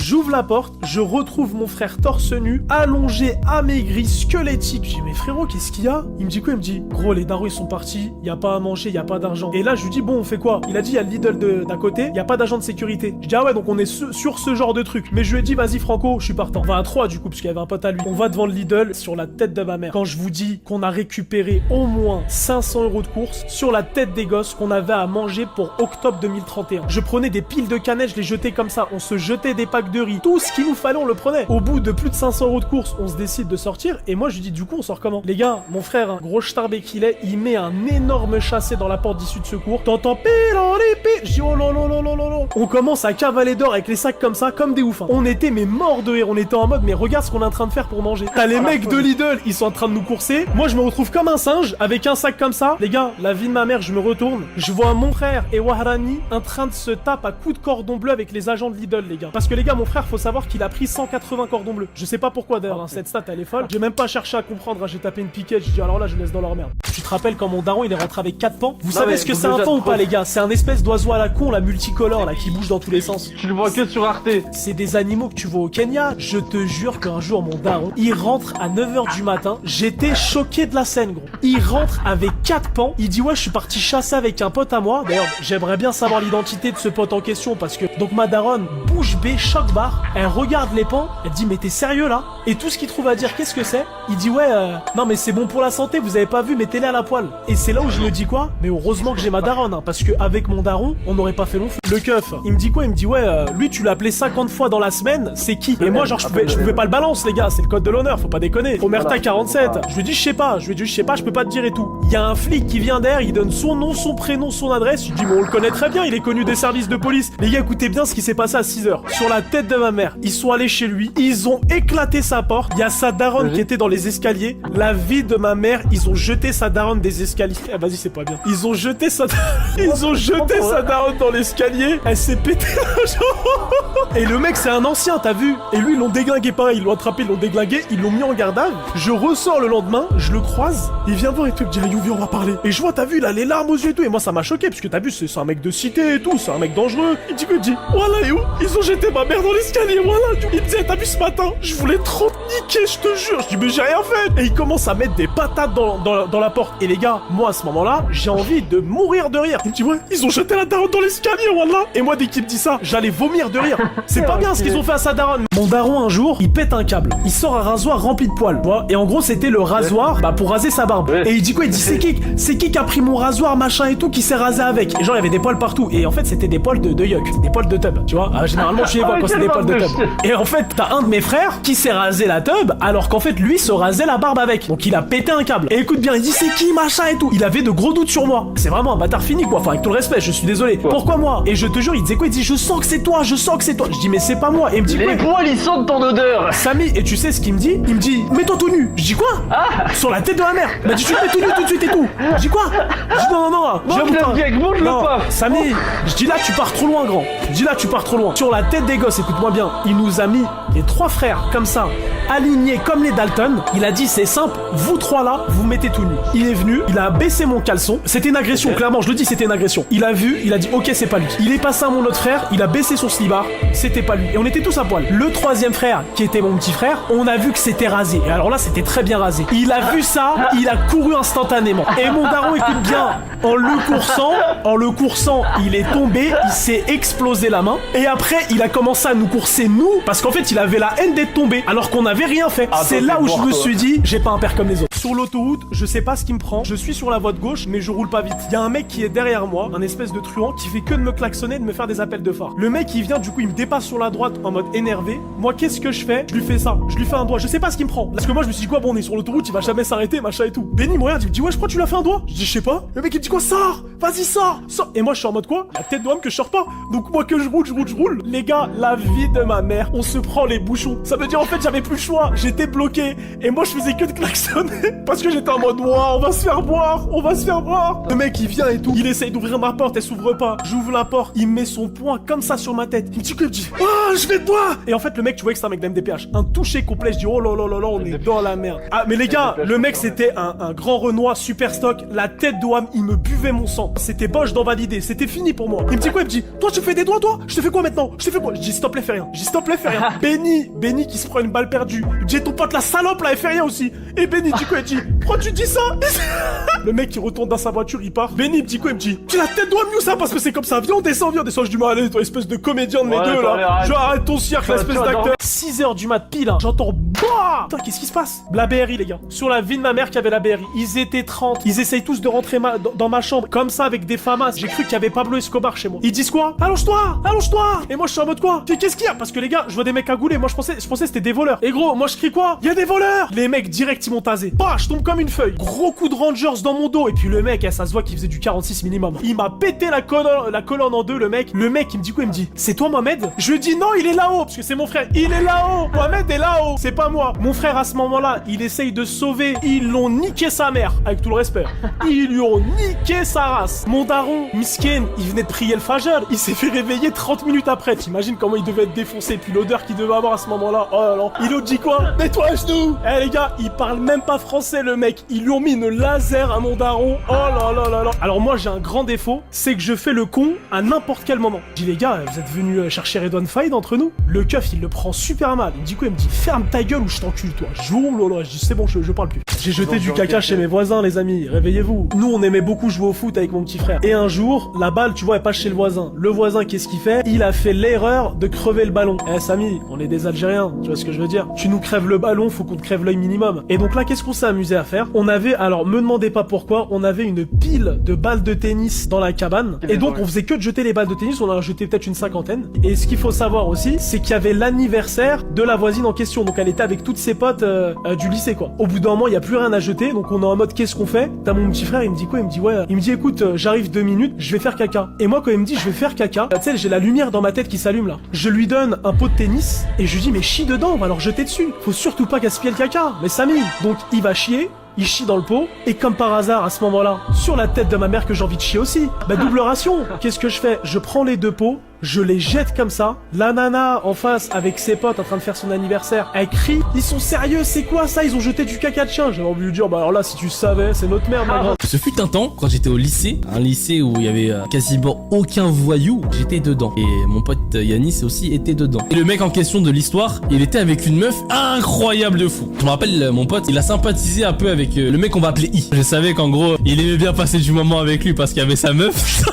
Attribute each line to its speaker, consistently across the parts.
Speaker 1: J'ouvre la porte, je retrouve mon frère torse nu, allongé, amaigri, squelettique. Je dis mais frérot, qu'est-ce qu'il y a? Il me dit quoi? Il me dit gros, les darons ils sont partis, y a pas à manger, y a pas d'argent. Et là je lui dis bon, on fait quoi? Il a dit y a le Lidl d'à côté, y a pas d'agent de sécurité. Je dis ah ouais, donc on est sur ce genre de truc. Mais je lui ai dit vas-y Franco, je suis partant. On va à 3 du coup parce qu'il y avait un pote à lui. On va devant le Lidl sur la tête de ma mère. Quand je vous dis qu'on a récupéré au moins 500 € de course sur la tête des gosses qu'on avait à manger pour octobre 2031. Je prenais des piles de canettes, je les jetais comme ça. On se jetait des packs de riz. Tout ce qu'il nous fallait, on le prenait. Au bout de plus de 500 € de course, on se décide de sortir. Et moi, je lui dis, du coup, on sort comment? Les gars, mon frère, un gros starbé qu'il est, il met un énorme chassé dans la porte d'issue de secours. T'entends péloripé. Je dis, oh là là là là là là. On commence à cavaler d'or avec les sacs comme ça, comme des oufs. Hein. On était, mais morts de rire. On était en mode, mais regarde ce qu'on est en train de faire pour manger. T'as les mecs de Lidl, ils sont en train de nous courser. Moi, je me retrouve comme un singe avec un sac comme ça. Les gars, la vie de ma mère, je me retourne. Je vois mon frère et Wahrani en train de se taper à coups de cordon bleu avec les agents de Lidl, les gars. Parce que les gars, mon frère, faut savoir qu'il a pris 180 cordons bleus. Je sais pas pourquoi d'ailleurs, hein, cette stat elle est folle. J'ai même pas cherché à comprendre, hein, j'ai tapé une piquette, j'ai dit alors là je laisse dans leur merde. Tu te rappelles quand mon daron il est rentré avec 4 pans? Vous savez ce que c'est un pan ou pas les gars? C'est un espèce d'oiseau à la con, la multicolore là, qui bouge dans tous les sens.
Speaker 2: Tu le vois que sur Arte.
Speaker 1: C'est des animaux que tu vois au Kenya. Je te jure qu'un jour mon daron, il rentre à 9h du matin. J'étais choqué de la scène gros. Il rentre avec 4 pans. Il dit ouais je suis parti chasser avec un pote à moi. D'ailleurs j'aimerais bien savoir l'identité de ce pote en question parce que donc ma daronne bouche bée choc barre. Elle regarde les pans. Elle dit mais t'es sérieux là? Et tout ce qu'il trouve à dire qu'est-ce que c'est? Il dit ouais non mais c'est bon pour la santé. Vous avez pas vu mettez-les à la poêle. Et c'est là où je me dis quoi? Mais heureusement que j'ai ma daronne hein, parce que avec mon daron on n'aurait pas fait long fou. Le keuf il me dit quoi? Il me dit ouais lui tu l'as appelé 50 fois dans la semaine. C'est qui? Et moi genre je pouvais pas le balance les gars. C'est le code de l'honneur. Faut pas déconner. Omerta 47. Je lui dis je sais pas. Je lui dis je sais pas. Je peux pas te dire et tout. Il y a un flic qui vient derrière. Il donne son nom, son prénom, son adresse. Je lui dis mais on le connaît très bien. Il est connu des services de police. Les gars écoutez bien ce qui s'est passé à 6h. Sur la tête de ma mère. Ils sont allés chez lui. Ils ont éclaté sa porte. Il y a sa daronne qui était dans les escaliers. La vie de ma mère. Ils ont jeté sa daronne des escaliers. Eh vas-y c'est pas bien. Ils ont jeté sa daronne dans l'escalier. Elle s'est pété la jambe. Et le mec c'est un ancien t'as vu. Et lui ils l'ont déglingué pareil. Ils l'ont attrapé, ils l'ont déglingué. Ils l'ont mis en garde à vue. Je ressors le lendemain. Je le croise. Il vient voir et tout. Il me dit Ayou viens on va parler. Et je vois t'as vu il a les larmes aux yeux et tout. Et moi ça m'a choqué parce que t'as vu c'est un mec de cité et tout. C'est un mec dangereux. Il dit que dit voilà Ayou ils ont jeté ma mère dans l'escalier. Voilà. Il me disait t'as vu ce matin je voulais trop te niquer je te jure. Je dis mais j'ai rien fait. Et il commence à mettre des patates dans la porte. Et les gars moi à ce moment là j'ai envie de mourir de rire. Il me dit ouais ils ont jeté la daronne dans l'escalier voilà. Et moi dès qu'il me dit ça j'allais vomir de rire. C'est pas bien ce qu'ils ont fait à sa daronne. Mon daron un jour il pète un câble. Il sort un rasoir rempli de poils. Tu vois. Et en gros c'était le rasoir pour raser sa barbe. Et il dit quoi? Il dit c'est qui a pris mon rasoir machin et tout qui s'est rasé avec. Et genre il y avait des poils partout. Et en fait c'était des poils de yuck. Des poils de tub. Tu vois. Généralement je les vois quand c'est des poils de tub. Et en fait t'as un de mes frères qui s'est rasé la tub alors qu'en fait lui se rasait la barbe avec. Donc il a pété un câble. Et écoute bien il dit c'est qui machin et tout. Il avait de gros doutes sur moi. C'est vraiment un bâtard fini quoi. Enfin avec tout le respect je suis désolé. Pourquoi moi? Et je te jure il disait quoi? Il dit je sens que c'est toi. Je dis mais c'est pas moi. Et il me dit
Speaker 2: les poils ils sentent ton odeur.
Speaker 1: Samy et tu sais ce qu'il me dit? Il me dit mets-toi tout nu. Je dis quoi? Sur la tête de ma mère. Il m'a dit tu te mets tout nu tout de suite et tout. Je dis quoi? Je dis non
Speaker 2: montre le pas.
Speaker 1: Samy je dis là tu pars trop loin grand. Je dis là tu pars trop loin. Sur la tête des gosses écoute-moi bien. Il nous a mis les 3 frères comme ça alignés comme les Dalton. Il a dit c'est simple vous 3 là vous mettez tout nu. Il est venu il a baissé mon caleçon. C'était une agression clairement je le dis c'était une agression. Il a vu il a dit ok c'est pas lui. Il est passé à mon autre frère il a baissé son slibard. C'était pas lui. Et on était tous à poil. Le 3e frère qui était mon petit frère on a vu que c'était rasé. Et alors là c'était très bien rasé. Il a vu ça il a couru instantanément. Et mon daron écoute bien en le coursant il est tombé il s'est explosé la main. Et après il a commencé à nous courser nous parce qu'en fait il avait la haine d'être tombé alors qu'on n'avait rien fait. C'est là où je me suis dit j'ai pas un père comme les autres. Sur l'autoroute je sais pas ce qui me prend. Je suis sur la voie de gauche mais je roule pas vite. Il y a un mec qui est derrière moi un espèce de truand qui fait que de me klaxonner de me faire des appels de phare. Le mec il vient du coup il me dépasse sur la droite en mode énervé. Moi qu'est-ce que je fais? Je lui fais ça. Je lui fais un doigt. Je sais pas ce qui me prend. Parce que moi je me suis dit quoi bon on est sur l'autoroute il va jamais s'arrêter machin et tout. Benny me regarde il me dit ouais je crois que tu l'as fait un doigt. Je dis je sais pas. Le mec il me dit quoi sors. Vas-y sors. Et moi je suis en mode quoi? La tête de homme que je sors pas. Donc moi que je roule. Les gars la vie de ma mère on se prend les bouchons. Ça veut dire en fait j'avais plus le choix, j'étais bloqué. Et moi je faisais que de klaxonner. Parce que j'étais en mode, ouah, on va se faire boire, on va se faire boire. Le mec il vient et tout, il essaye d'ouvrir ma porte, elle s'ouvre pas. J'ouvre la porte, il met son poing comme ça sur ma tête. Il me dit quoi, il me dit, ah, je vais te boire. Et en fait le mec, tu vois que c'est un mec d'MDPH. Un touché complet, je dis, oh là là là là, on est dans la merde. Ah mais les gars, le mec c'était un grand Renoir super stock, la tête de Wham, il me buvait mon sang. C'était Bosch d'en valider, c'était fini pour moi. Il me dit quoi, il me dit, toi tu fais des doigts toi? Je te fais quoi maintenant? Je te fais quoi? Je dis stop les fais rien. Je dis stop les fais rien. Benny qui se prend une balle perdue. Il me dit ton pote la salope là, elle fait rien aussi. Et Benny dit quoi, il dit, pourquoi tu dis ça? Le mec il retourne dans sa voiture, il part. Benny me dit quoi, il me dit, tu la tête de Wham ça parce que c'est comme ça. Viens on descend. Je dis, allez toi espèce de comédien de mes deux là. Je arrête ton cirque, l'espèce d'acteur. 6h du mat pile, hein. J'entends bah. Putain, qu'est-ce qui se passe? La BRI les gars. Sur la vie de ma mère qui avait la BRI. Ils étaient 30. Ils essayent tous de rentrer dans ma chambre comme ça avec des famas. J'ai cru qu'il y avait Pablo Escobar chez moi. Ils disent quoi? Allonge-toi. Et moi je suis en mode quoi? Qu'est-ce qu'il y a? Parce que les gars, je vois des mecs cagoulés. Moi je pensais c'était des voleurs. Et gros, moi je crie quoi? Il y a des voleurs. Les mecs direct ils m'ont tasé. Bah, je tombe comme une feuille. Gros coup de Rangers dans mon dos. Et puis le mec, ça se voit qu'il faisait du 46 minimum. Il m'a pété la colonne en deux, le mec. Le mec il me dit quoi? Il me dit, c'est toi Mohamed? Je lui dis non, il est là-haut parce que c'est mon frère. Il est là-haut. Mohamed est là-haut. C'est pas moi. Mon frère à ce moment-là, il essaye de sauver. Ils l'ont niqué sa mère, avec tout le respect. Ils lui ont niqué sa race. Mon daron, Misken, il venait de prier le Fajr. Il s'est fait réveiller 30 minutes après. T'imagines comment il devait être défoncé. Puis l'odeur qu'il devait avoir à ce moment-là. Oh là là. Il lui dit quoi? Mets-toi à genoux. Eh les gars, il parle même pas français le mec. Ils lui ont mis une laser à mon daron. Oh là là là là. Alors moi j'ai un grand défaut, c'est que je fais le con à n'importe quel moment. Je dis les gars, vous êtes venus chercher Redouane Faïd entre nous? Le keuf il le prend super mal. Il me dit quoi? Il me dit ferme ta gueule ou je t'encule toi. Oh là là. Je dis c'est bon, je parle plus. J'ai jeté du caca chez mes voisins les amis. Réveillez-vous. Nous on aimait beaucoup jouer au foot avec mon petit frère. Et un jour, la balle tu vois elle passe chez le voisin. Le voisin qu'est-ce qu'il fait? Il a fait l'erreur de crever le ballon. Eh Samy, on est des Algériens, tu vois ce que je veux dire? Tu nous crèves le ballon, faut qu'on te crève l'œil minimum. Et donc là qu'est-ce qu'on s'est amusé à faire? On avait, alors me demandez pas pourquoi, on avait une pile de balles de tennis dans la cabane. Et donc on faisait que de jeter les balles de tennis, on en a jeté peut-être une cinquantaine. Et ce qu'il faut savoir aussi, c'est qu'il y avait l'anniversaire de la voisine en question. Donc elle était avec toutes ses potes du lycée quoi. Au bout d'un moment, il y a plus rien à jeter, donc on est en mode qu'est-ce qu'on fait? T'as mon petit frère, il me dit quoi? Il me dit ouais. Il me dit écoute, j'arrive 2 minutes, je vais faire caca. Et moi quand il me dit je vais faire caca, tu sais j'ai la lumière dans ma tête qui s'allume là. Je lui donne un pot de tennis et je lui dis mais chie dedans, on va leur jeter dessus. Faut surtout pas gaspiller le caca. Mais Samy, donc il va chier. Il chie dans le pot, et comme par hasard, à ce moment-là, sur la tête de ma mère que j'ai envie de chier aussi, bah double ration. Qu'est-ce que je fais? Je prends les 2 pots, je les jette comme ça. La nana en face, avec ses potes en train de faire son anniversaire, elle crie, ils sont sérieux, c'est quoi ça? Ils ont jeté du caca de chien. J'avais envie de lui dire, bah alors là, si tu savais, c'est notre merde, ma grande.
Speaker 3: Ce fut un temps, quand j'étais au lycée, un lycée où il y avait quasiment aucun voyou, j'étais dedans. Et mon pote Yanis aussi était dedans. Et le mec en question de l'histoire, il était avec une meuf incroyable de fou. Je me rappelle, mon pote, il a sympathisé un peu avec le mec qu'on va appeler I. Je savais qu'en gros, il aimait bien passer du moment avec lui parce qu'il y avait sa meuf.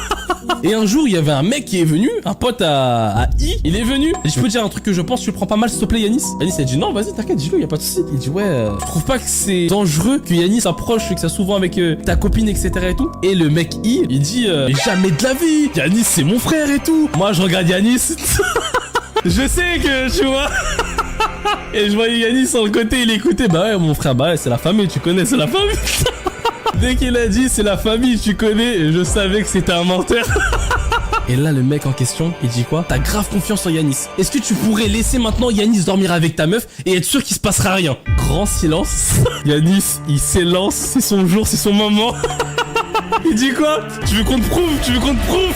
Speaker 3: Et un jour, il y avait un mec qui est venu, un pote à I, il est venu. Et je peux te dire un truc que je pense, tu le prends pas mal s'il te plaît Yanis? Yanis a dit non, vas-y, t'inquiète, dis-le, y a pas de souci. Il dit ouais, je trouve pas que c'est dangereux que Yanis approche, que ça souvent avec ta copine, etc. et tout. Et le mec I, il dit jamais de la vie, Yanis c'est mon frère et tout. Moi je regarde Yanis, je sais que tu vois. Et je voyais Yanis sur le côté, il écoutait, bah ouais mon frère, bah ouais c'est la famille, tu connais, c'est la famille. Dès qu'il a dit c'est la famille, tu connais, je savais que c'était un menteur. Et là le mec en question, il dit quoi? T'as grave confiance en Yanis. Est-ce que tu pourrais laisser maintenant Yanis dormir avec ta meuf et être sûr qu'il se passera rien? Grand silence. Yanis, il s'élance, c'est son jour, c'est son moment. Il dit quoi? Tu veux qu'on te prouve? Tu veux qu'on te prouve?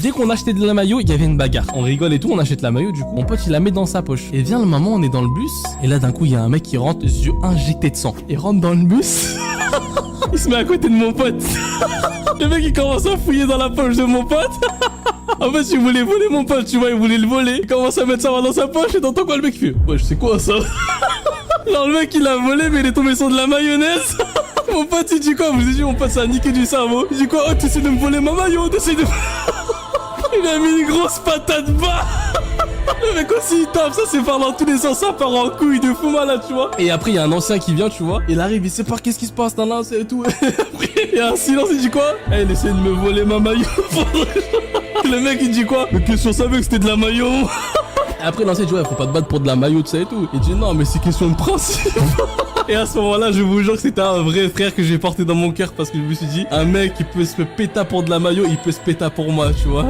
Speaker 3: Dès qu'on achetait de la maillot, il y avait une bagarre. On rigole et tout, on achète la maillot, du coup, mon pote, il la met dans sa poche. Et vient le moment, on est dans le bus. Et là, d'un coup, il y a un mec qui rentre, les yeux injectés de sang. Il rentre dans le bus. Il se met à côté de mon pote. Le mec, il commence à fouiller dans la poche de mon pote. En fait, il voulait voler mon pote, tu vois, il voulait le voler. Il commence à mettre sa main dans sa poche et t'entends quoi le mec fait? Ouais, je sais quoi ça? Alors le mec, il a volé, mais il est tombé sur de la mayonnaise. Mon pote, il dit quoi? Je vous ai dit, mon pote, ça a niqué du cerveau. Il dit quoi? Oh, t'essaies de me voler ma maillot, t'essaies de... Il a mis une grosse patate bas. Le mec aussi il tape, ça c'est par dans tous les sens, ça part en couille de fou malade, tu vois. Et après il y a un ancien qui vient, tu vois. Il arrive, il sait pas qu'est-ce qui se passe, là, c'est tout. Après il y a un silence, il dit quoi? Il essaie de me voler ma maillot. Le mec il dit quoi? Mais question savait que c'était de la maillot. Après l'ancien dit ouais, faut pas te battre pour de la maillot, tu sais et tout. Il dit non mais c'est question de principe. Et à ce moment-là, je vous jure que c'était un vrai frère que j'ai porté dans mon cœur parce que je me suis dit, un mec qui peut se péter pour de la maillot, il peut se péter pour moi, tu vois.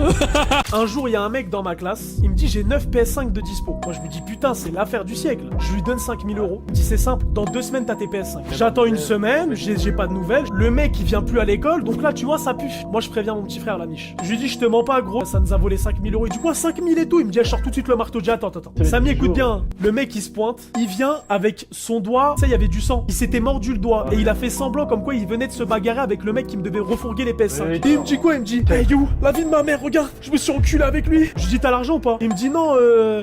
Speaker 1: Un jour, il y a un mec dans ma classe, il me dit j'ai 9 PS5 de dispo. Moi, je me dis putain, c'est l'affaire du siècle. Je lui donne 5000 euros. Il dit c'est simple, dans 2 semaines, t'as tes PS5. J'attends une semaine, j'ai pas de nouvelles. Le mec, il vient plus à l'école, donc là, tu vois, ça pue. Moi, je préviens mon petit frère, la niche. Je lui dis, je te mens pas, gros, ça nous a volé 5000 euros. Il dit quoi, 5000 et tout? Il me dit, je sors tout de suite le marteau. Je dis, attends. Samy, écoute bien. Le mec, il se pointe, il vient avec son doigt. Tu sais, il y avait du sang. Il s'était mordu le doigt et il a fait semblant comme quoi il venait de se bagarrer avec le mec qui me devait refourguer les PS5.
Speaker 2: Oui.
Speaker 1: Et il me dit quoi? Il me dit, hey you, la vie de ma mère, regarde, je me suis enculé avec lui. Je lui dis, t'as l'argent ou pas? Il me dit, non,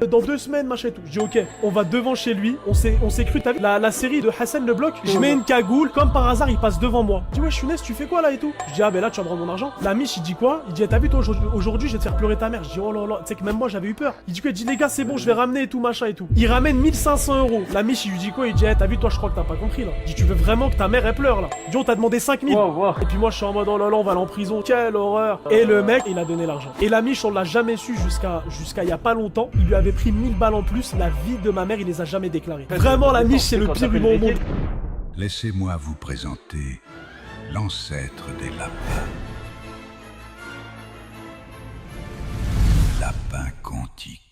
Speaker 1: dans 2 semaines, machin et tout. Je dis, ok, on va devant chez lui. On s'est cru, t'as vu la série de Hassan le Bloc? Je mets une cagoule, comme par hasard, il passe devant moi. Je dis, ouais, Younes, tu fais quoi là et tout? Je dis, ah ben là, tu vas me rendre mon argent. La miche, il dit quoi? Il dit, t'as vu toi, aujourd'hui, je vais te faire pleurer ta mère. Je dis, oh là là, tu sais que même moi, j'avais eu peur. Il dit quoi? Il dit, les gars, c'est bon, je vais ramener et tout, machin et tout. Il ramène 1500 euros. La miche, il lui dit quoi? Il dit, t'as vu, toi, je crois que t'as pas compris là. Il dit, tu veux vraiment que ta mère, elle pleure là? Il dit, on t'a demandé 5000.
Speaker 2: Wow.
Speaker 1: Et puis moi, je suis en mode, oh là là, on va aller en prison. Quelle horreur. Et le mec, il a donné l'argent. Et la miche, on l'a jamais su jusqu'à il y a pas longtemps. Il lui avait pris 1000 balles en plus. La vie de ma mère, il les a jamais déclarées. Vraiment, la miche, c'est le pire humain au monde.
Speaker 4: Laissez-moi vous présenter l'ancêtre des lapins. Lapin quantique.